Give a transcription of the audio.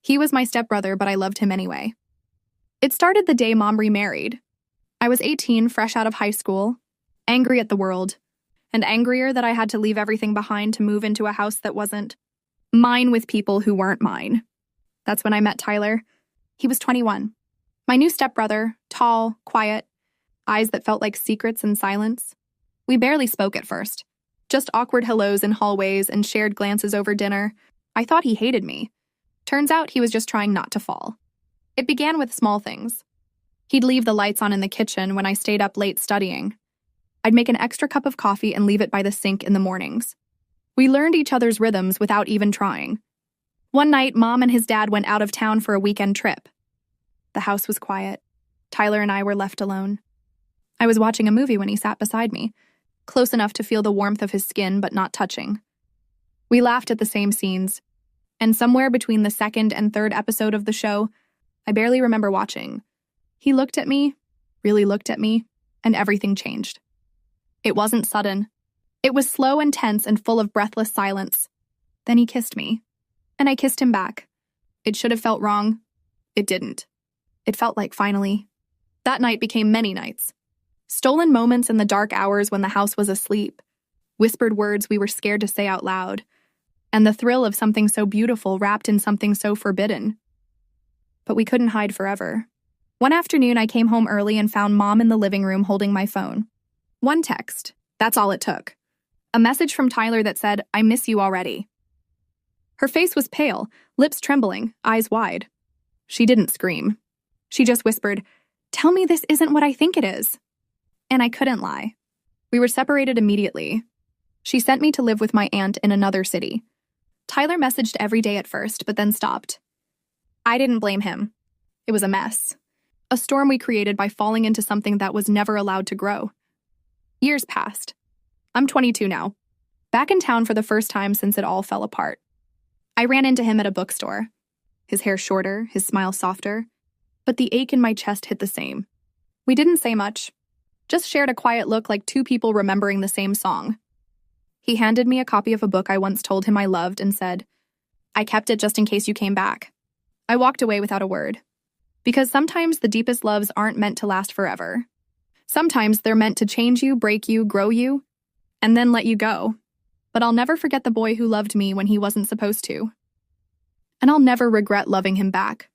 He was my stepbrother, but I loved him anyway. It started the day Mom remarried. I was 18, fresh out of high school, angry at the world, and angrier that I had to leave everything behind to move into a house that wasn't mine with people who weren't mine. That's when I met Tyler. He was 21. My new stepbrother, tall, quiet, eyes that felt like secrets and silence. We barely spoke at first. Just awkward hellos in hallways and shared glances over dinner. I thought he hated me. Turns out he was just trying not to fall. It began with small things. He'd leave the lights on in the kitchen when I stayed up late studying. I'd make an extra cup of coffee and leave it by the sink in the mornings. We learned each other's rhythms without even trying. One night, Mom and his dad went out of town for a weekend trip. The house was quiet. Tyler and I were left alone. I was watching a movie when he sat beside me, close enough to feel the warmth of his skin but not touching. We laughed at the same scenes, and somewhere between the second and third episode of the show, I barely remember watching, he looked at me, really looked at me, and everything changed. It wasn't sudden. It was slow and tense and full of breathless silence. Then he kissed me, and I kissed him back. It should have felt wrong. It didn't. It felt like finally. That night became many nights. Stolen moments in the dark hours when the house was asleep, whispered words we were scared to say out loud, and the thrill of something so beautiful wrapped in something so forbidden. But we couldn't hide forever. One afternoon, I came home early and found Mom in the living room holding my phone. One text. That's all it took. A message from Tyler that said, "I miss you already." Her face was pale, lips trembling, eyes wide. She didn't scream. She just whispered, "Tell me this isn't what I think it is." And I couldn't lie. We were separated immediately. She sent me to live with my aunt in another city. Tyler messaged every day at first, but then stopped. I didn't blame him. It was a mess. A storm we created by falling into something that was never allowed to grow. Years passed. I'm 22 now. Back in town for the first time since it all fell apart. I ran into him at a bookstore. His hair shorter, his smile softer, but the ache in my chest hit the same. We didn't say much, just shared a quiet look like two people remembering the same song. He handed me a copy of a book I once told him I loved and said, "I kept it just in case you came back." I walked away without a word. Because sometimes the deepest loves aren't meant to last forever. Sometimes they're meant to change you, break you, grow you, and then let you go. But I'll never forget the boy who loved me when he wasn't supposed to. And I'll never regret loving him back.